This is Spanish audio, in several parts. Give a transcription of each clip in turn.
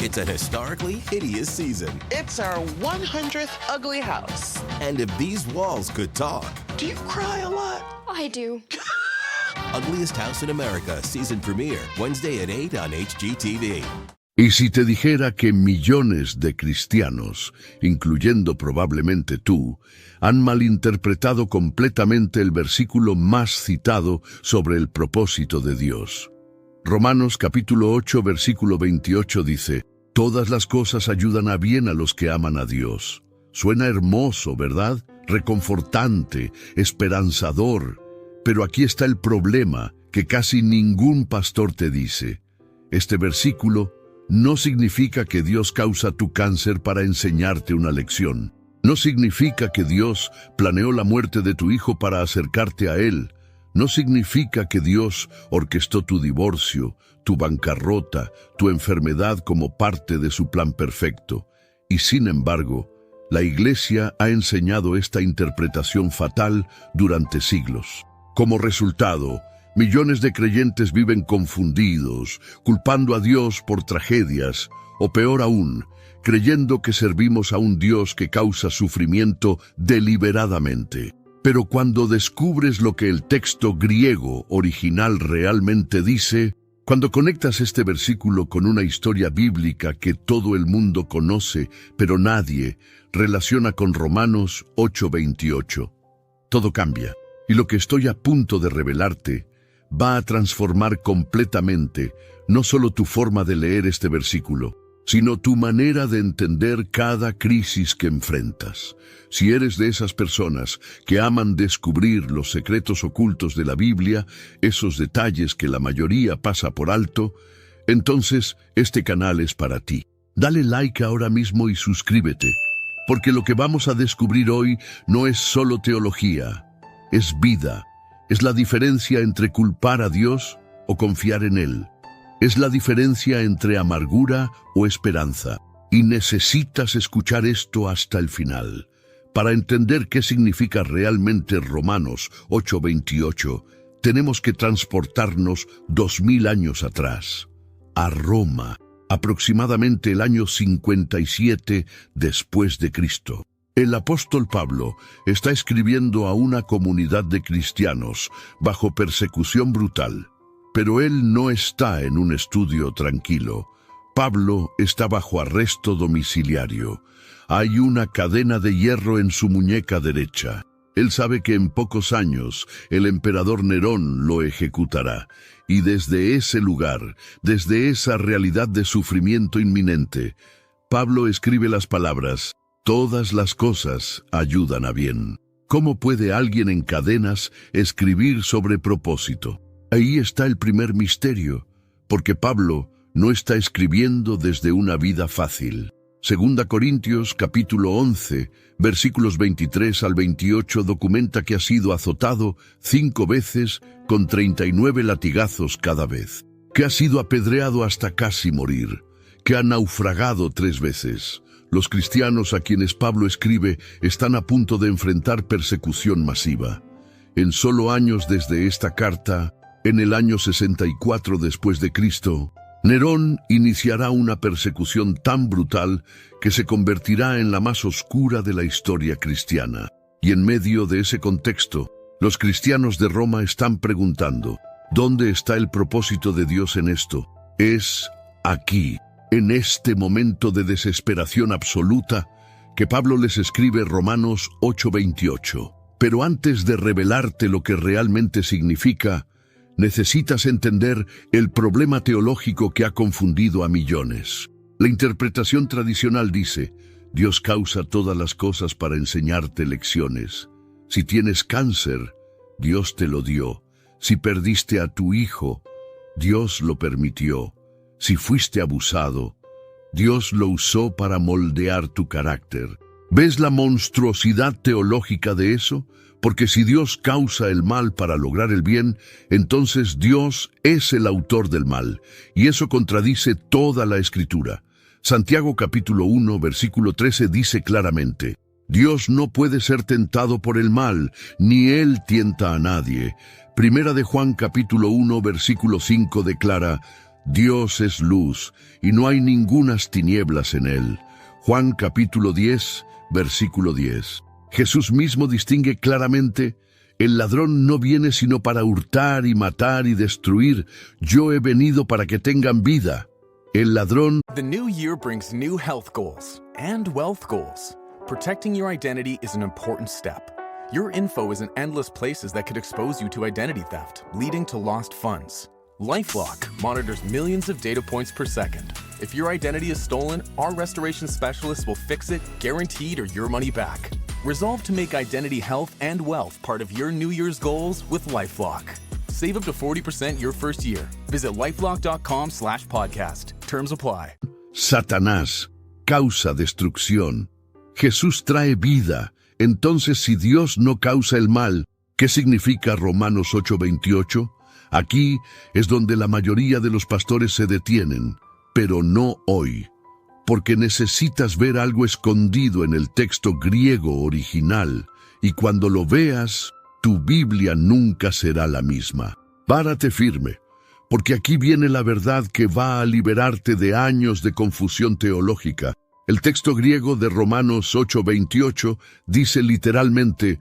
It's a historically hideous season. It's our 100th ugly house. And if these walls could talk. Do you cry a lot? I do. Ugliest House in America season premiere Wednesday at 8 on HGTV. Y si te dijera que millones de cristianos, incluyendo probablemente tú, han malinterpretado completamente el versículo más citado sobre el propósito de Dios. Romanos capítulo 8, versículo 28 dice, «Todas las cosas ayudan a bien a los que aman a Dios». Suena hermoso, ¿verdad? Reconfortante, esperanzador. Pero aquí está el problema que casi ningún pastor te dice. Este versículo no significa que Dios causa tu cáncer para enseñarte una lección. No significa que Dios planeó la muerte de tu hijo para acercarte a Él. No significa que Dios orquestó tu divorcio, tu bancarrota, tu enfermedad como parte de su plan perfecto. Y sin embargo, la Iglesia ha enseñado esta interpretación fatal durante siglos. Como resultado, millones de creyentes viven confundidos, culpando a Dios por tragedias, o peor aún, creyendo que servimos a un Dios que causa sufrimiento deliberadamente. Pero cuando descubres lo que el texto griego original realmente dice, cuando conectas este versículo con una historia bíblica que todo el mundo conoce, pero nadie relaciona con Romanos 8:28, todo cambia. Y lo que estoy a punto de revelarte va a transformar completamente no solo tu forma de leer este versículo, sino tu manera de entender cada crisis que enfrentas. Si eres de esas personas que aman descubrir los secretos ocultos de la Biblia, esos detalles que la mayoría pasa por alto, entonces este canal es para ti. Dale like ahora mismo y suscríbete, porque lo que vamos a descubrir hoy no es solo teología, es vida. Es la diferencia entre culpar a Dios o confiar en Él. Es la diferencia entre amargura o esperanza. Y necesitas escuchar esto hasta el final. Para entender qué significa realmente Romanos 8:28, tenemos que transportarnos 2000 años atrás, a Roma, aproximadamente el año 57 después de Cristo. El apóstol Pablo está escribiendo a una comunidad de cristianos bajo persecución brutal, pero él no está en un estudio tranquilo. Pablo está bajo arresto domiciliario. Hay una cadena de hierro en su muñeca derecha. Él sabe que en pocos años el emperador Nerón lo ejecutará, y desde ese lugar, desde esa realidad de sufrimiento inminente, Pablo escribe las palabras: «Todas las cosas ayudan a bien». ¿Cómo puede alguien en cadenas escribir sobre propósito? Ahí está el primer misterio, porque Pablo no está escribiendo desde una vida fácil. 2 Corintios capítulo 11, versículos 23 al 28 documenta que ha sido azotado 5 veces con 39 latigazos cada vez, que ha sido apedreado hasta casi morir, que ha naufragado 3 veces. Los cristianos a quienes Pablo escribe están a punto de enfrentar persecución masiva. En solo años desde esta carta, en el año 64 después de Cristo, Nerón iniciará una persecución tan brutal que se convertirá en la más oscura de la historia cristiana. Y en medio de ese contexto, los cristianos de Roma están preguntando, ¿dónde está el propósito de Dios en esto? Es aquí, en este momento de desesperación absoluta, que Pablo les escribe Romanos 8:28. Pero antes de revelarte lo que realmente significa, necesitas entender el problema teológico que ha confundido a millones. La interpretación tradicional dice, Dios causa todas las cosas para enseñarte lecciones. Si tienes cáncer, Dios te lo dio. Si perdiste a tu hijo, Dios lo permitió. Si fuiste abusado, Dios lo usó para moldear tu carácter. ¿Ves la monstruosidad teológica de eso? Porque si Dios causa el mal para lograr el bien, entonces Dios es el autor del mal, y eso contradice toda la Escritura. Santiago capítulo 1, versículo 13 dice claramente, Dios no puede ser tentado por el mal, ni Él tienta a nadie. Primera de Juan capítulo 1, versículo 5 declara, Dios es luz, y no hay ningunas tinieblas en él. Juan capítulo 10, versículo 10. Jesús mismo distingue claramente: el ladrón no viene sino para hurtar y matar y destruir. Yo he venido para que tengan vida. El ladrón... The new year brings new health goals and wealth goals. Protecting your identity is an important step. Your info is in endless places that could expose you to identity theft, leading to lost funds. LifeLock monitors millions of data points per second. If your identity is stolen, our restoration specialists will fix it, guaranteed, or your money back. Resolve to make identity health and wealth part of your New Year's goals with LifeLock. Save up to 40% your first year. Visit lifelock.com/podcast. Terms apply. Satanás causa destrucción. Jesús trae vida. Entonces, si Dios no causa el mal, ¿qué significa Romanos 8:28? Aquí es donde la mayoría de los pastores se detienen, pero no hoy, porque necesitas ver algo escondido en el texto griego original, y cuando lo veas, tu Biblia nunca será la misma. Párate firme, porque aquí viene la verdad que va a liberarte de años de confusión teológica. El texto griego de Romanos 8:28 dice literalmente: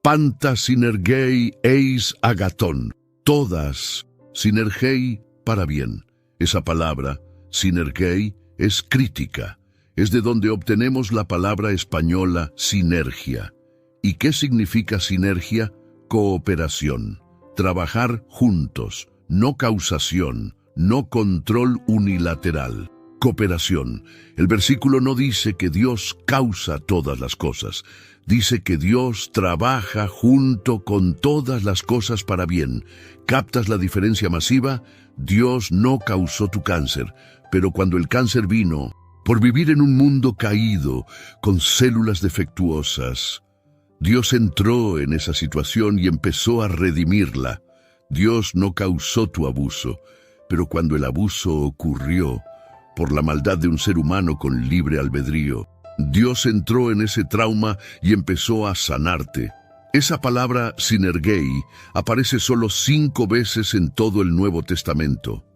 «Panta sinergei eis agaton». Todas, sinergei, para bien. Esa palabra, sinergei, es crítica. Es de donde obtenemos la palabra española sinergia. ¿Y qué significa sinergia? Cooperación. Trabajar juntos, no causación, no control unilateral. Cooperación. El versículo no dice que Dios causa todas las cosas. Dice que Dios trabaja junto con todas las cosas para bien. ¿Captas la diferencia masiva? Dios no causó tu cáncer, pero cuando el cáncer vino, por vivir en un mundo caído, con células defectuosas, Dios entró en esa situación y empezó a redimirla. Dios no causó tu abuso, pero cuando el abuso ocurrió, por la maldad de un ser humano con libre albedrío, Dios entró en ese trauma y empezó a sanarte. Esa palabra sinergei aparece solo 5 veces en todo el Nuevo Testamento,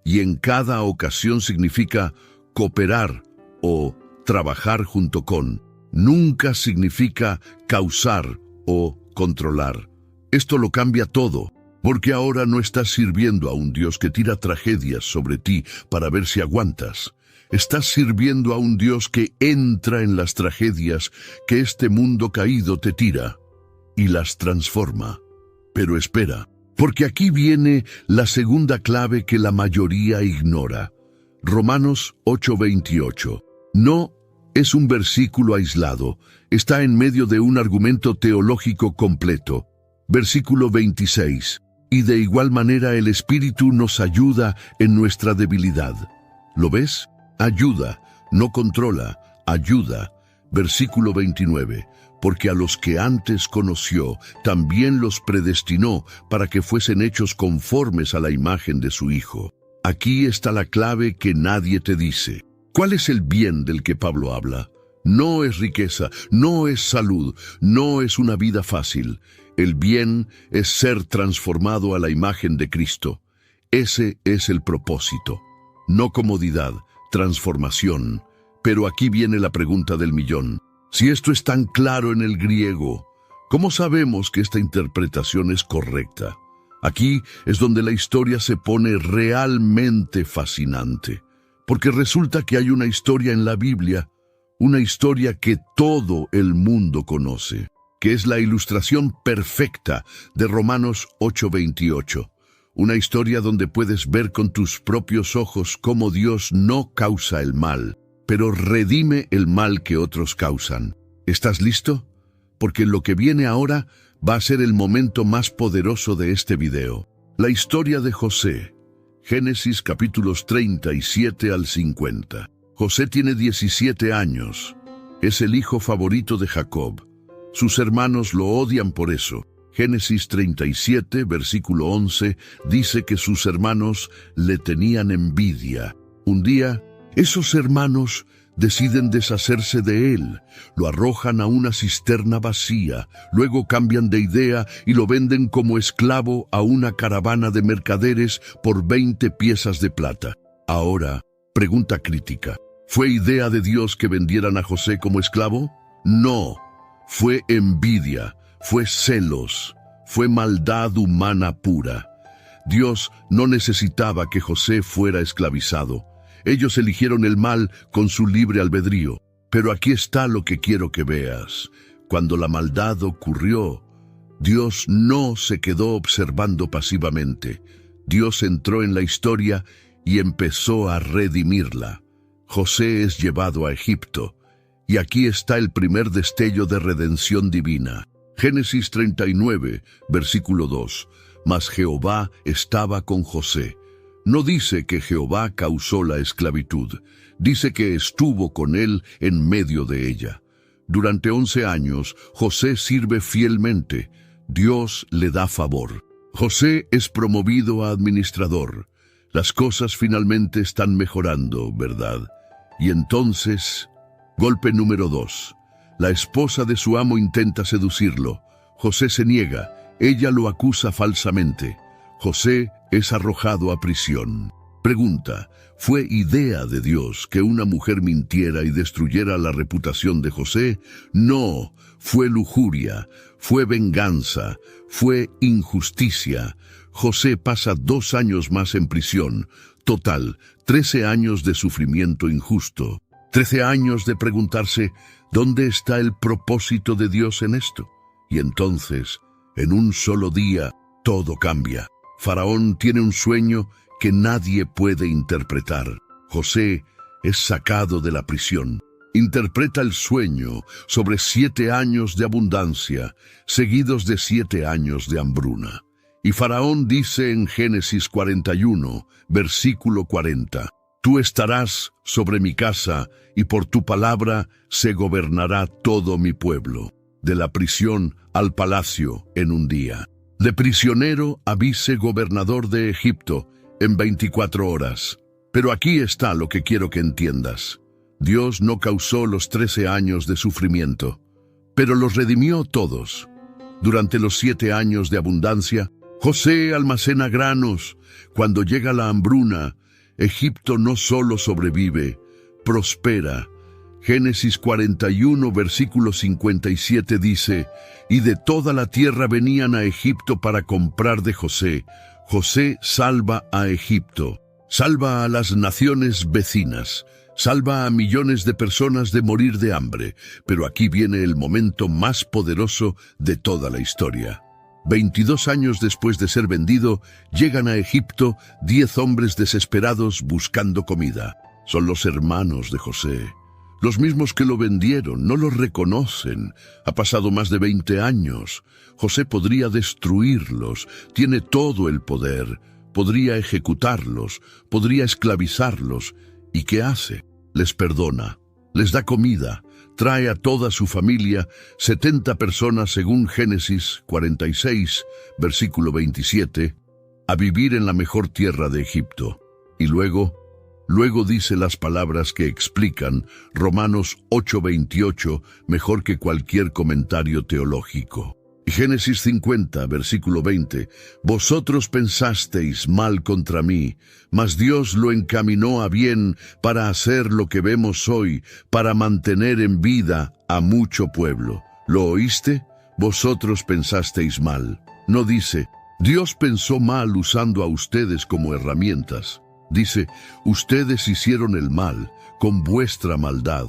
y en cada ocasión significa cooperar o trabajar junto con. Nunca significa causar o controlar. Esto lo cambia todo, porque ahora no estás sirviendo a un Dios que tira tragedias sobre ti para ver si aguantas. Estás sirviendo a un Dios que entra en las tragedias que este mundo caído te tira y las transforma. Pero espera, porque aquí viene la segunda clave que la mayoría ignora. Romanos 8:28. No es un versículo aislado, está en medio de un argumento teológico completo. Versículo 26. Y de igual manera el Espíritu nos ayuda en nuestra debilidad. ¿Lo ves? Ayuda, no controla, ayuda. Versículo 29. Porque a los que antes conoció, también los predestinó para que fuesen hechos conformes a la imagen de su Hijo. Aquí está la clave que nadie te dice. ¿Cuál es el bien del que Pablo habla? No es riqueza, no es salud, no es una vida fácil. El bien es ser transformado a la imagen de Cristo. Ese es el propósito. No comodidad, transformación. Pero aquí viene la pregunta del millón. Si esto es tan claro en el griego, ¿cómo sabemos que esta interpretación es correcta? Aquí es donde la historia se pone realmente fascinante, porque resulta que hay una historia en la Biblia, una historia que todo el mundo conoce, que es la ilustración perfecta de Romanos 8:28. Una historia donde puedes ver con tus propios ojos cómo Dios no causa el mal, pero redime el mal que otros causan. ¿Estás listo? Porque lo que viene ahora va a ser el momento más poderoso de este video. La historia de José. Génesis capítulos 37 al 50. José tiene 17 años. Es el hijo favorito de Jacob. Sus hermanos lo odian por eso. Génesis 37, versículo 11, dice que sus hermanos le tenían envidia. Un día, esos hermanos deciden deshacerse de él, lo arrojan a una cisterna vacía, luego cambian de idea y lo venden como esclavo a una caravana de mercaderes por 20 piezas de plata. Ahora, pregunta crítica, ¿fue idea de Dios que vendieran a José como esclavo? No, fue envidia, fue celos, fue maldad humana pura. Dios no necesitaba que José fuera esclavizado. Ellos eligieron el mal con su libre albedrío. Pero aquí está lo que quiero que veas. Cuando la maldad ocurrió, Dios no se quedó observando pasivamente. Dios entró en la historia y empezó a redimirla. José es llevado a Egipto, y aquí está el primer destello de redención divina. Génesis 39, versículo 2. Mas Jehová estaba con José. No dice que Jehová causó la esclavitud, dice que estuvo con él en medio de ella. Durante 11 años, José sirve fielmente. Dios le da favor. José es promovido a administrador. Las cosas finalmente están mejorando, ¿verdad? Y entonces, golpe número 2. La esposa de su amo intenta seducirlo. José se niega. Ella lo acusa falsamente. José es arrojado a prisión. Pregunta, ¿fue idea de Dios que una mujer mintiera y destruyera la reputación de José? No, fue lujuria, fue venganza, fue injusticia. José pasa 2 años más en prisión. Total, 13 años de sufrimiento injusto. 13 años de preguntarse, ¿dónde está el propósito de Dios en esto? Y entonces, en un solo día, todo cambia. Faraón tiene un sueño que nadie puede interpretar. José es sacado de la prisión. Interpreta el sueño sobre 7 años de abundancia, seguidos de 7 años de hambruna. Y Faraón dice en Génesis 41, versículo 40, «Tú estarás sobre mi casa, y por tu palabra se gobernará todo mi pueblo». De la prisión al palacio en un día. De prisionero a vicegobernador de Egipto en 24 horas. Pero aquí está lo que quiero que entiendas. Dios no causó los 13 años de sufrimiento, pero los redimió todos. Durante los 7 años de abundancia, José almacena granos. Cuando llega la hambruna, Egipto no solo sobrevive, prospera. Génesis 41, versículo 57 dice, «Y de toda la tierra venían a Egipto para comprar de José. José salva a Egipto, salva a las naciones vecinas, salva a millones de personas de morir de hambre». Pero aquí viene el momento más poderoso de toda la historia. 22 años después de ser vendido, llegan a Egipto 10 hombres desesperados buscando comida. Son los hermanos de José. Los mismos que lo vendieron no lo reconocen. Ha pasado más de 20 años. José podría destruirlos. Tiene todo el poder. Podría ejecutarlos. Podría esclavizarlos. ¿Y qué hace? Les perdona. Les da comida. Trae a toda su familia, 70 personas según Génesis 46, versículo 27, a vivir en la mejor tierra de Egipto. Y luego dice las palabras que explican Romanos 8:28 mejor que cualquier comentario teológico. Y Génesis 50, versículo 20, «Vosotros pensasteis mal contra mí, mas Dios lo encaminó a bien para hacer lo que vemos hoy, para mantener en vida a mucho pueblo». ¿Lo oíste? Vosotros pensasteis mal. No dice, Dios pensó mal usando a ustedes como herramientas. Dice, ustedes hicieron el mal con vuestra maldad,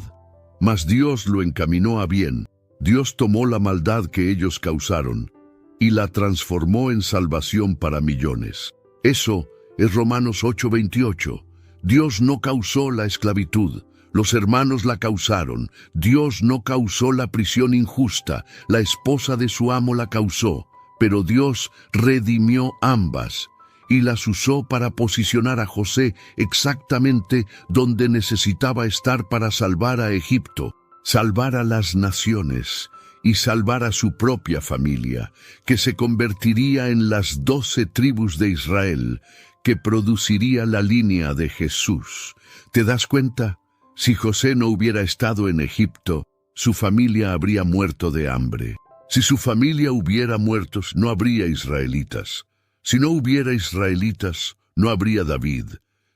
mas Dios lo encaminó a bien. Dios tomó la maldad que ellos causaron y la transformó en salvación para millones. Eso es Romanos 8:28. Dios no causó la esclavitud, los hermanos la causaron. Dios no causó la prisión injusta, la esposa de su amo la causó, pero Dios redimió ambas y las usó para posicionar a José exactamente donde necesitaba estar para salvar a Egipto, salvar a las naciones y salvar a su propia familia, que se convertiría en las 12 tribus de Israel, que produciría la línea de Jesús. ¿Te das cuenta? Si José no hubiera estado en Egipto, su familia habría muerto de hambre. Si su familia hubiera muerto, no habría israelitas. Si no hubiera israelitas, no habría David.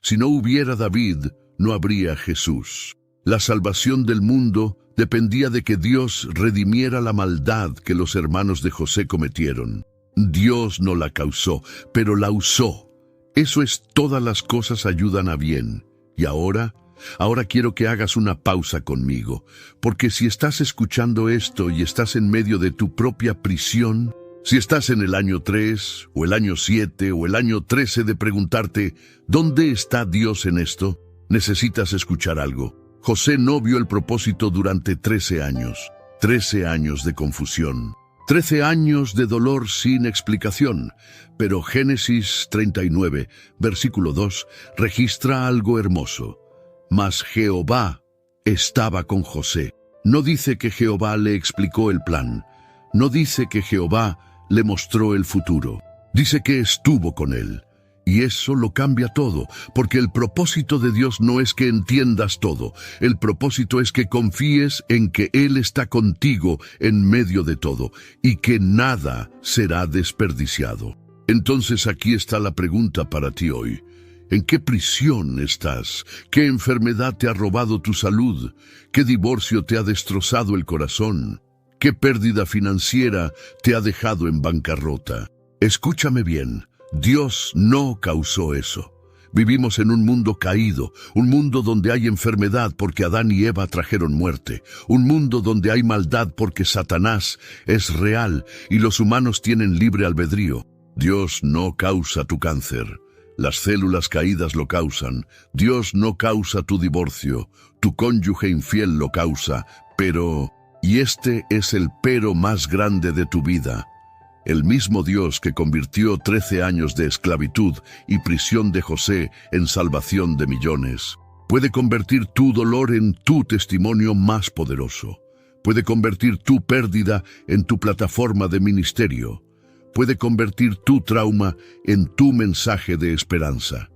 Si no hubiera David, no habría Jesús. La salvación del mundo dependía de que Dios redimiera la maldad que los hermanos de José cometieron. Dios no la causó, pero la usó. Eso es, todas las cosas ayudan a bien. Y ahora quiero que hagas una pausa conmigo, porque si estás escuchando esto y estás en medio de tu propia prisión, si estás en el año 3, o el año 7, o el año 13 de preguntarte, ¿dónde está Dios en esto?, necesitas escuchar algo. José no vio el propósito durante 13 años. 13 años de confusión. 13 años de dolor sin explicación. Pero Génesis 39, versículo 2, registra algo hermoso. Mas Jehová estaba con José. No dice que Jehová le explicó el plan. No dice que Jehová le mostró el futuro. Dice que estuvo con él. Y eso lo cambia todo, porque el propósito de Dios no es que entiendas todo. El propósito es que confíes en que Él está contigo en medio de todo, y que nada será desperdiciado. Entonces aquí está la pregunta para ti hoy. ¿En qué prisión estás? ¿Qué enfermedad te ha robado tu salud? ¿Qué divorcio te ha destrozado el corazón? ¿Qué pérdida financiera te ha dejado en bancarrota? Escúchame bien. Dios no causó eso. Vivimos en un mundo caído, un mundo donde hay enfermedad porque Adán y Eva trajeron muerte, un mundo donde hay maldad porque Satanás es real y los humanos tienen libre albedrío. Dios no causa tu cáncer. Las células caídas lo causan. Dios no causa tu divorcio. Tu cónyuge infiel lo causa. Pero, y este es el pero más grande de tu vida, el mismo Dios que convirtió 13 años de esclavitud y prisión de José en salvación de millones, puede convertir tu dolor en tu testimonio más poderoso. Puede convertir tu pérdida en tu plataforma de ministerio. Puede convertir tu trauma en tu mensaje de esperanza.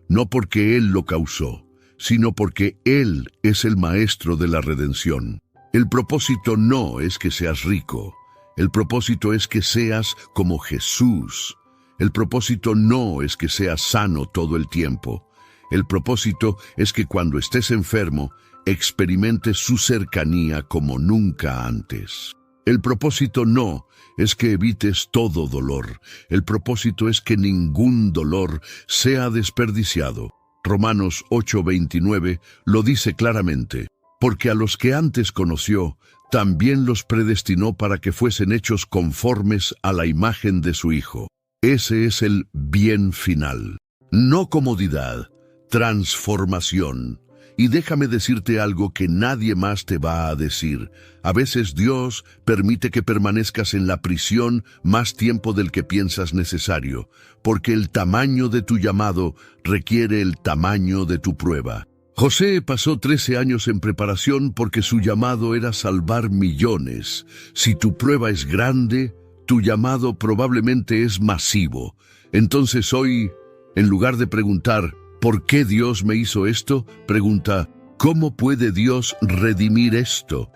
No porque Él lo causó, sino porque Él es el maestro de la redención. El propósito no es que seas rico. El propósito es que seas como Jesús. El propósito no es que seas sano todo el tiempo. El propósito es que cuando estés enfermo, experimentes su cercanía como nunca antes. El propósito no es que evites todo dolor. El propósito es que ningún dolor sea desperdiciado. Romanos 8:29 lo dice claramente. Porque a los que antes conoció, también los predestinó para que fuesen hechos conformes a la imagen de su Hijo. Ese es el bien final. No comodidad, transformación. Y déjame decirte algo que nadie más te va a decir. A veces Dios permite que permanezcas en la prisión más tiempo del que piensas necesario, porque el tamaño de tu llamado requiere el tamaño de tu prueba. José pasó 13 años en preparación porque su llamado era salvar millones. Si tu prueba es grande, tu llamado probablemente es masivo. Entonces hoy, en lugar de preguntar, ¿por qué Dios me hizo esto?, pregunta, ¿cómo puede Dios redimir esto?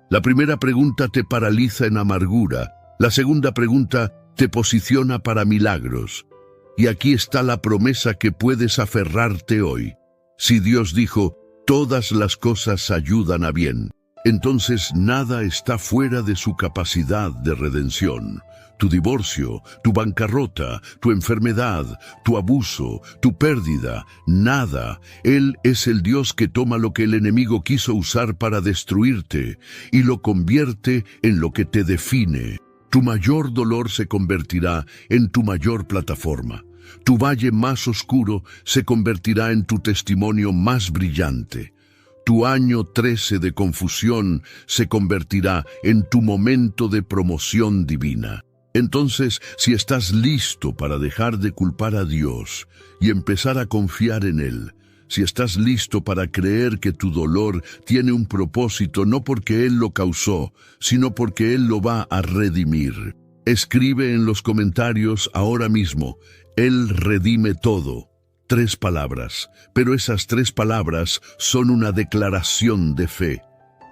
La primera pregunta te paraliza en amargura. La segunda pregunta te posiciona para milagros. Y aquí está la promesa que puedes aferrarte hoy. Si Dios dijo, todas las cosas ayudan a bien, entonces nada está fuera de su capacidad de redención. Tu divorcio, tu bancarrota, tu enfermedad, tu abuso, tu pérdida, nada. Él es el Dios que toma lo que el enemigo quiso usar para destruirte y lo convierte en lo que te define. Tu mayor dolor se convertirá en tu mayor plataforma. Tu valle más oscuro se convertirá en tu testimonio más brillante. Tu año 13 de confusión se convertirá en tu momento de promoción divina. Entonces, si estás listo para dejar de culpar a Dios y empezar a confiar en Él, si estás listo para creer que tu dolor tiene un propósito no porque Él lo causó, sino porque Él lo va a redimir, escribe en los comentarios ahora mismo, Él redime todo. 3 palabras, pero esas 3 palabras son una declaración de fe.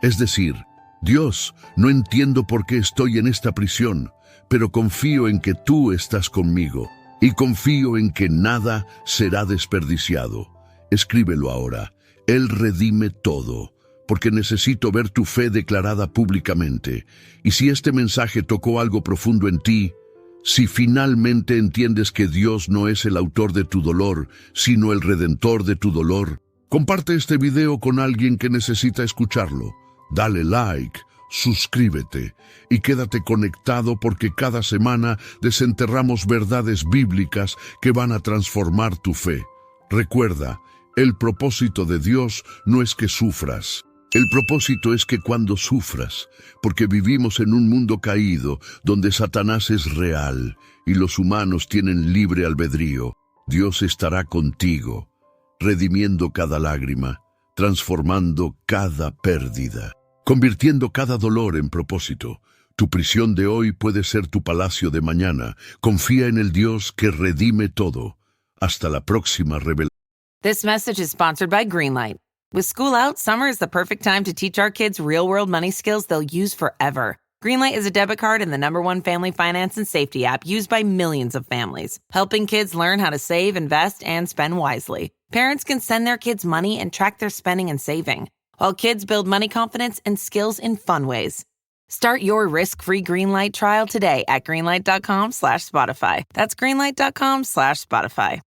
Es decir, Dios, no entiendo por qué estoy en esta prisión, pero confío en que tú estás conmigo y confío en que nada será desperdiciado. Escríbelo ahora. Él redime todo, porque necesito ver tu fe declarada públicamente. Y si este mensaje tocó algo profundo en ti, si finalmente entiendes que Dios no es el autor de tu dolor, sino el redentor de tu dolor, comparte este video con alguien que necesita escucharlo. Dale like, suscríbete y quédate conectado porque cada semana desenterramos verdades bíblicas que van a transformar tu fe. Recuerda, el propósito de Dios no es que sufras. El propósito es que cuando sufras, porque vivimos en un mundo caído donde Satanás es real y los humanos tienen libre albedrío, Dios estará contigo, redimiendo cada lágrima, transformando cada pérdida, convirtiendo cada dolor en propósito. Tu prisión de hoy puede ser tu palacio de mañana. Confía en el Dios que redime todo. Hasta la próxima revelación. This message is sponsored by Greenlight. With school out, summer is the perfect time to teach our kids real-world money skills they'll use forever. Greenlight is a debit card and the #1 family finance and safety app used by millions of families, helping kids learn how to save, invest, and spend wisely. Parents can send their kids money and track their spending and saving, while kids build money confidence and skills in fun ways. Start your risk-free Greenlight trial today at greenlight.com/Spotify. That's greenlight.com/Spotify.